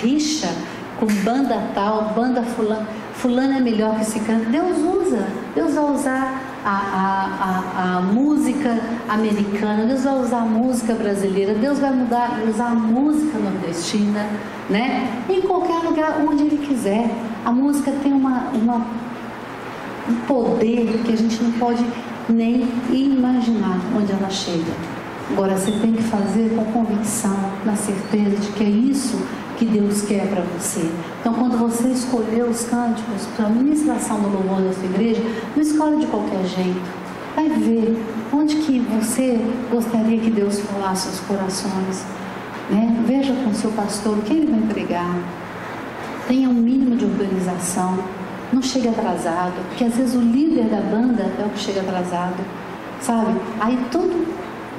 rixa com banda tal, banda fulano é melhor que esse canto. Deus vai usar a música americana, Deus vai usar a música brasileira, Deus vai usar a música nordestina, né? Em qualquer lugar onde Ele quiser. A música tem um poder que a gente não pode nem imaginar onde ela chega. Agora você tem que fazer com convicção, na certeza de que é isso que Deus quer para você. Então, quando você escolher os cânticos para a ministração do louvor da sua igreja, não escolhe de qualquer jeito. Vai ver onde que você gostaria que Deus falasse aos corações, né? Veja com o seu pastor o que ele vai pregar. Tenha um mínimo de organização. Não chegue atrasado, porque às vezes o líder da banda é o que chega atrasado, sabe? Aí tudo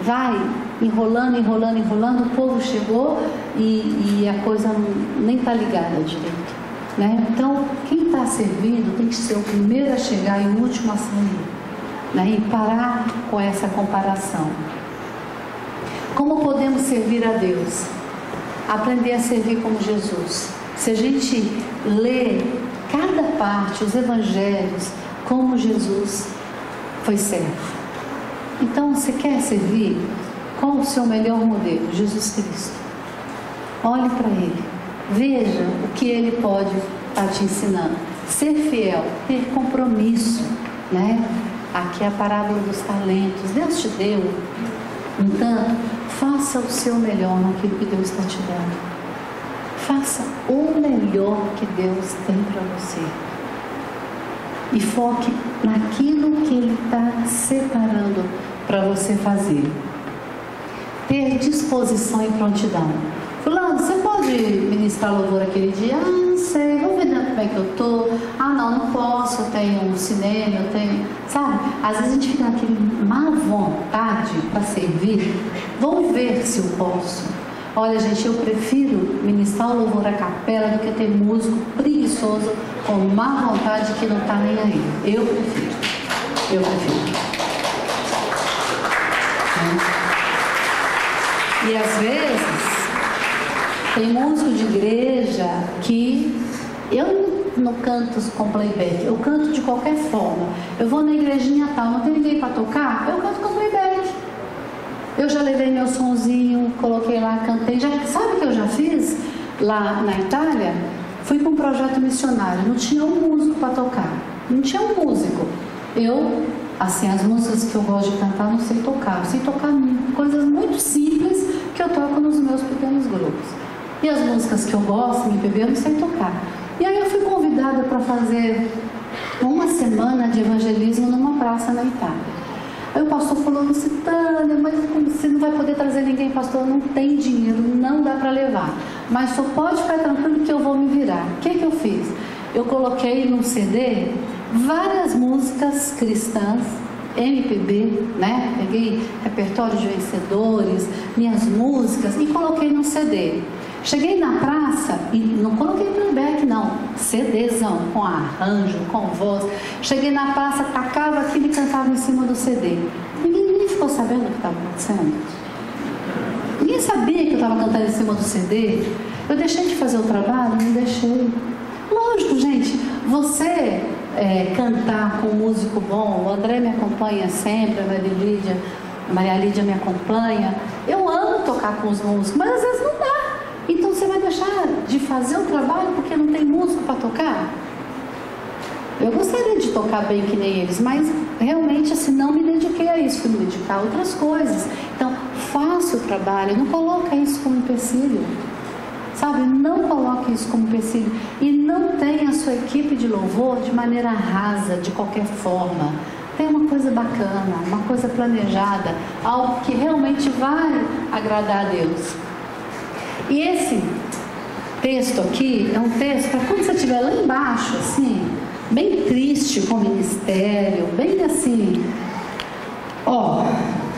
vai enrolando, o povo chegou e a coisa nem está ligada direito, né? Então, quem está servindo tem que ser o primeiro a chegar e o último a sair, né? E parar com essa comparação. Como podemos servir a Deus? Aprender a servir como Jesus. Se a gente lê cada parte, os evangelhos, como Jesus foi servo. Então, você quer servir? Qual o seu melhor modelo? Jesus Cristo. Olhe para Ele. Veja o que Ele pode estar te ensinando. Ser fiel, ter compromisso, né? Aqui é a parábola dos talentos. Deus te deu. Então, faça o seu melhor naquilo que Deus está te dando. Faça o melhor que Deus tem para você. E foque naquilo que Ele está separando para você fazer. Ter disposição e prontidão. Fulano, você pode ministrar louvor aquele dia? Ah, não sei, vamos ver como é que eu estou. Ah, não posso, eu tenho um cinema, eu tenho... Sabe, às vezes a gente fica naquele má vontade para servir. Vamos ver se eu posso. Olha, gente, eu prefiro ministrar o louvor à capela do que ter músico preguiçoso com má vontade que não está nem aí. Eu prefiro. E às vezes tem músico de igreja que eu não canto com playback, eu canto de qualquer forma. Eu vou na igrejinha tal, não tem ninguém para tocar, eu canto com playback. Eu já levei meu sonzinho, coloquei lá, cantei. Sabe o que eu já fiz lá na Itália? Fui para um projeto missionário, não tinha um músico para tocar, não tinha um músico. Eu, assim, as músicas que eu gosto de cantar, não sei tocar. Eu sei tocar coisas muito simples que eu toco nos meus pequenos grupos. E as músicas que eu gosto, MPB, eu não sei tocar. E aí eu fui convidada para fazer uma semana de evangelismo numa praça na Itália. Aí o pastor falou, Tânia, mas você não vai poder trazer ninguém, pastor, não tem dinheiro, não dá para levar. Mas só pode ficar tranquilo que eu vou me virar. O que eu fiz? Eu coloquei num CD várias músicas cristãs, MPB, né? Peguei repertório de vencedores, minhas músicas e coloquei no CD. Cheguei na praça e não coloquei playback não, CDzão, com arranjo, com voz. Cheguei na praça, tacava aquilo e cantava em cima do CD. Ninguém ficou sabendo o que estava acontecendo. Ninguém sabia que eu estava cantando em cima do CD. Eu deixei de fazer o trabalho? Não deixei. Lógico, gente, você cantar com um músico bom, o André me acompanha sempre, a Maria Lídia me acompanha. Eu amo tocar com os músicos, mas às vezes não dá. Então você vai deixar de fazer o trabalho porque não tem músico para tocar? Eu gostaria de tocar bem que nem eles, mas realmente assim, não me dediquei a isso, fui me dedicar a outras coisas. Então, faça o trabalho, não coloque isso como empecilho. Sabe, não coloque isso como empecilho. E não tenha a sua equipe de louvor de maneira rasa, de qualquer forma. Tem uma coisa bacana, uma coisa planejada, algo que realmente vai agradar a Deus. E esse texto aqui é um texto para quando você estiver lá embaixo, assim, bem triste com o ministério, bem assim, ó,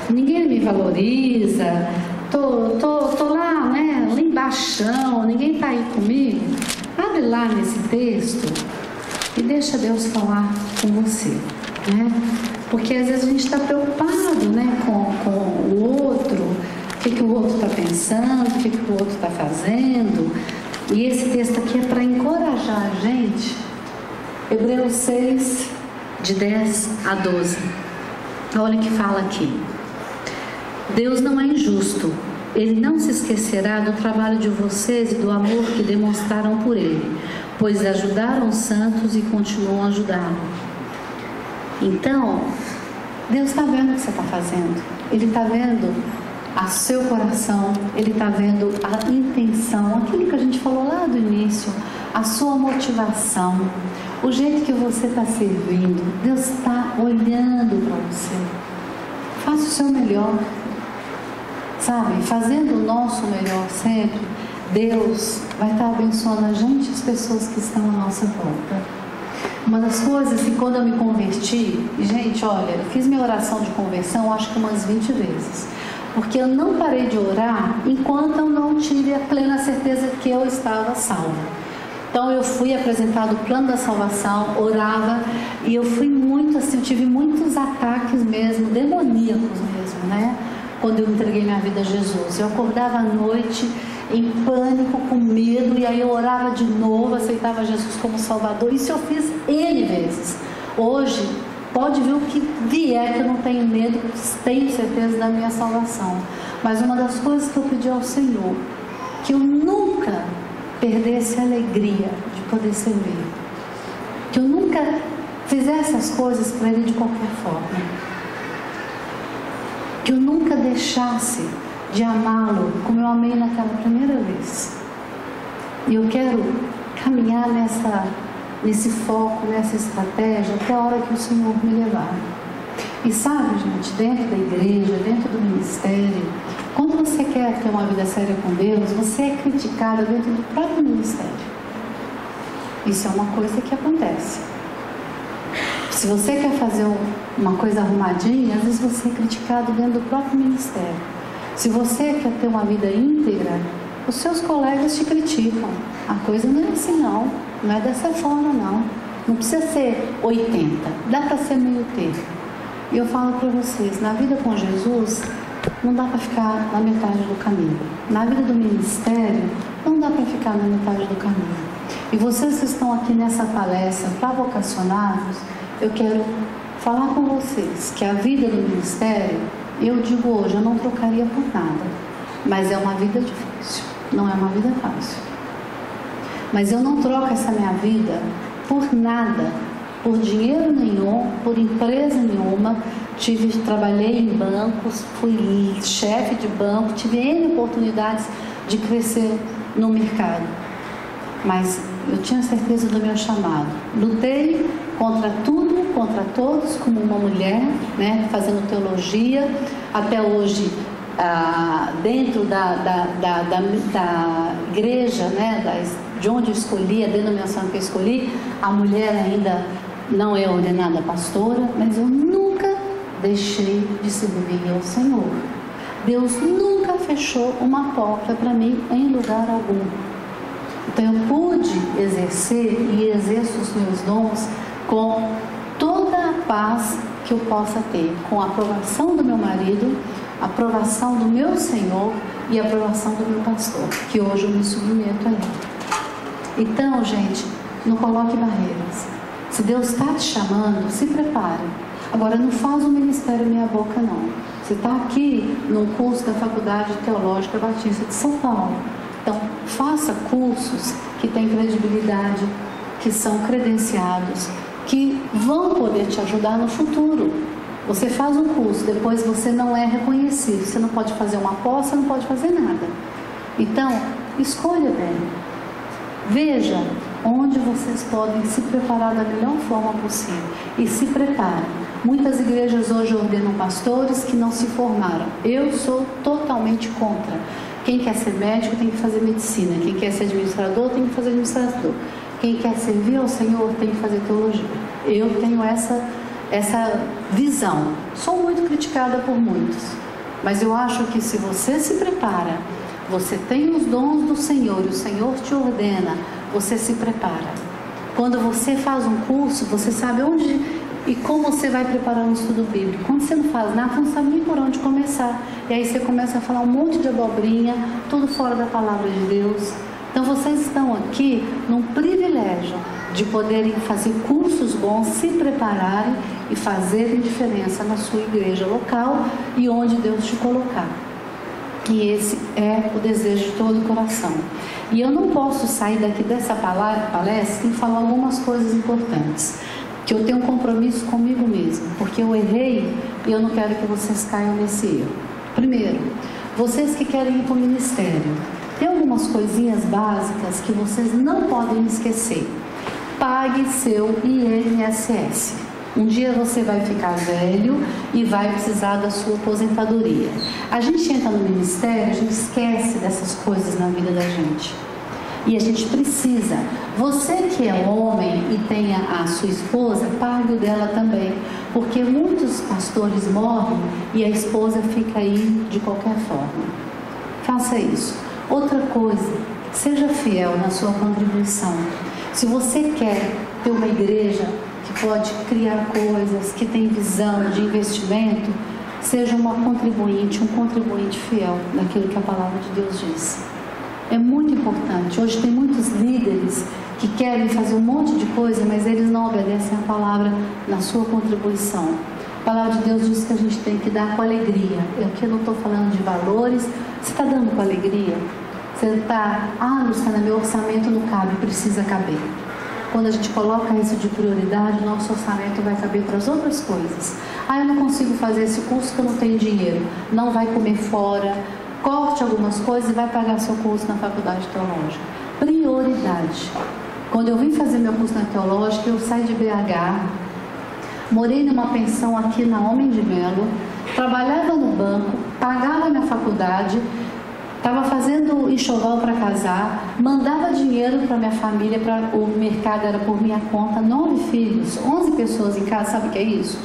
ninguém me valoriza, tô lá, né, lá embaixão, ninguém tá aí comigo. Abre lá nesse texto e deixa Deus falar com você, né? Porque às vezes a gente está preocupado, né, com o outro, o que o outro está pensando, o que o outro está fazendo. E esse texto aqui é para encorajar a gente. Hebreus 6, de 10 a 12. Olha o que fala aqui. Deus não é injusto. Ele não se esquecerá do trabalho de vocês e do amor que demonstraram por Ele, pois ajudaram os santos e continuam a ajudá-lo. Então, Deus está vendo o que você está fazendo. Ele está vendo o seu coração, Ele está vendo a intenção, aquilo que a gente falou lá do início, a sua motivação, o jeito que você está servindo. Deus está olhando para você. Faça o seu melhor, sabe? Fazendo o nosso melhor sempre, Deus vai estar abençoando a gente e as pessoas que estão à nossa volta. Uma das coisas que quando eu me converti, gente, olha, eu fiz minha oração de conversão acho que umas 20 vezes, porque eu não parei de orar enquanto eu não tive a plena certeza que eu estava salva. Então eu fui apresentado o plano da salvação, orava, e eu fui muito assim, eu tive muitos ataques mesmo, demoníacos mesmo, né? Quando eu entreguei minha vida a Jesus. Eu acordava à noite em pânico, com medo, e aí eu orava de novo, aceitava Jesus como Salvador. Isso eu fiz N vezes. Hoje, pode vir o que vier, que eu não tenho medo, tenho certeza da minha salvação. Mas uma das coisas que eu pedi ao Senhor, que eu nunca perdesse a alegria de poder servir, que eu nunca fizesse as coisas para Ele de qualquer forma, que eu nunca deixasse de amá-lo como eu amei naquela primeira vez. E eu quero caminhar nesse foco, nessa estratégia, até a hora que o Senhor me levar. E sabe, gente, dentro da igreja, dentro do ministério, quando você quer ter uma vida séria com Deus, você é criticado dentro do próprio ministério. Isso é uma coisa que acontece. Se você quer fazer uma coisa arrumadinha, às vezes você é criticado dentro do próprio ministério. Se você quer ter uma vida íntegra, os seus colegas te criticam. A coisa não é assim não, não é dessa forma não. Não precisa ser 80, dá para ser meio termo. E eu falo para vocês, na vida com Jesus, não dá para ficar na metade do caminho. Na vida do ministério, não dá para ficar na metade do caminho. E vocês que estão aqui nessa palestra para vocacionados, eu quero falar com vocês que a vida do ministério, eu digo hoje, eu não trocaria por nada. Mas é uma vida difícil, não é uma vida fácil. Mas eu não troco essa minha vida por nada, por dinheiro nenhum, por empresa nenhuma. Trabalhei em bancos, fui chefe de banco, tive N oportunidades de crescer no mercado. Mas eu tinha certeza do meu chamado. Lutei contra tudo, contra todos, como uma mulher, né, fazendo teologia. Até hoje, dentro da igreja, né, de onde eu escolhi, a denominação que eu escolhi, a mulher ainda não é ordenada pastora, mas eu nunca deixei de servir ao Senhor. Deus nunca fechou uma porta para mim em lugar algum. Então eu pude exercer e exerço os meus dons com toda a paz que eu possa ter, com a aprovação do meu marido, a aprovação do meu Senhor e a aprovação do meu pastor, que hoje eu me submeto a ele. Então, gente, não coloque barreiras. Se Deus está te chamando, se prepare. Agora, não faz o ministério meia boca, não. Você está aqui num curso da Faculdade Teológica Batista de São Paulo. Então, faça cursos que têm credibilidade, que são credenciados, que vão poder te ajudar no futuro. Você faz um curso, depois você não é reconhecido, você não pode fazer uma pós, você não pode fazer nada. Então, escolha bem. Veja onde vocês podem se preparar da melhor forma possível e se preparem. Muitas igrejas hoje ordenam pastores que não se formaram. Eu sou totalmente contra. Quem quer ser médico tem que fazer medicina, quem quer ser administrador tem que fazer administrador. quem quer servir ao Senhor tem que fazer teologia. Eu tenho essa visão. Sou muito criticada por muitos, mas eu acho que se você se prepara, você tem os dons do Senhor e o Senhor te ordena, você se prepara. Quando você faz um curso, você sabe onde e como você vai preparar um estudo bíblico. Quando você não faz nada, você não sabe nem por onde começar. E aí você começa a falar um monte de abobrinha, tudo fora da palavra de Deus. Então vocês estão aqui num privilégio de poderem fazer cursos bons, se prepararem e fazerem diferença na sua igreja local e onde Deus te colocar. E esse é o desejo de todo o coração. E eu não posso sair daqui dessa palestra sem falar algumas coisas importantes, que eu tenho um compromisso comigo mesmo, porque eu errei e eu não quero que vocês caiam nesse erro. Primeiro, vocês que querem ir para o ministério, tem algumas coisinhas básicas que vocês não podem esquecer. Pague seu INSS. Um dia você vai ficar velho e vai precisar da sua aposentadoria. A gente entra no ministério, a gente esquece dessas coisas na vida da gente. E a gente precisa. Você que é homem e tenha a sua esposa, pague o dela também. Porque muitos pastores morrem e a esposa fica aí de qualquer forma. Faça isso. Outra coisa, seja fiel na sua contribuição. Se você quer ter uma igreja que pode criar coisas, que tem visão de investimento, seja um contribuinte fiel naquilo que a palavra de Deus diz. É muito importante. Hoje tem muitos líderes que querem fazer um monte de coisa, mas eles não obedecem a palavra na sua contribuição. A palavra de Deus diz que a gente tem que dar com alegria. Aqui eu não estou falando de valores. Você está dando com alegria? Você está, Luciana, meu orçamento não cabe, precisa caber. Quando a gente coloca isso de prioridade, nosso orçamento vai caber para as outras coisas. Eu não consigo fazer esse curso que eu não tenho dinheiro. Não vai comer fora. Corte algumas coisas e vai pagar seu curso na faculdade teológica. Prioridade. Quando eu vim fazer meu curso na teológica, eu saí de BH, morei numa pensão aqui na Homem de Melo, trabalhava no banco, pagava minha faculdade, estava fazendo enxoval para casar, mandava dinheiro para minha família, o mercado era por minha conta, 9 filhos, 11 pessoas em casa, sabe o que é isso?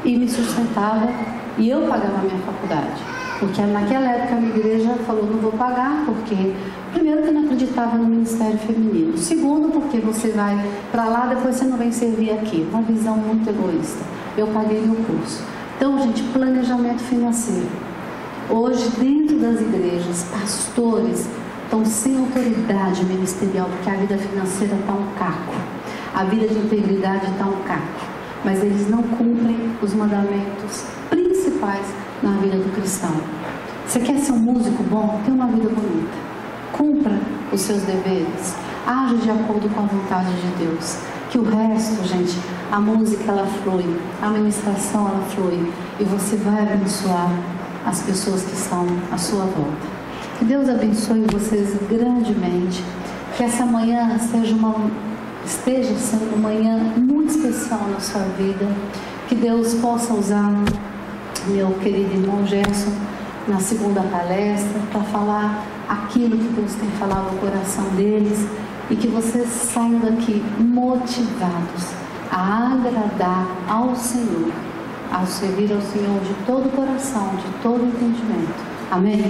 E me sustentava e eu pagava a minha faculdade. Porque naquela época a minha igreja falou, não vou pagar, porque primeiro que não acreditava no ministério feminino, segundo porque você vai para lá, depois você não vem servir aqui, uma visão muito egoísta. Eu paguei meu curso. Então, gente, planejamento financeiro. Hoje, dentro das igrejas, pastores estão sem autoridade ministerial, porque a vida financeira está um caco, a vida de integridade está um caco, mas eles não cumprem os mandamentos principais na vida do cristão. Você quer ser um músico bom? Tenha uma vida bonita. Cumpra os seus deveres. Haja de acordo com a vontade de Deus. Que o resto, gente, a música ela flui, a ministração ela flui e você vai abençoar as pessoas que estão à sua volta. Que Deus abençoe vocês grandemente. Que essa manhã esteja sendo uma manhã muito especial na sua vida. Que Deus possa usar meu querido irmão Gerson na segunda palestra para falar aquilo que Deus tem falado no coração deles e que vocês saiam daqui motivados a agradar ao Senhor, a servir ao Senhor de todo o coração, de todo o entendimento. Amém?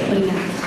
Obrigada.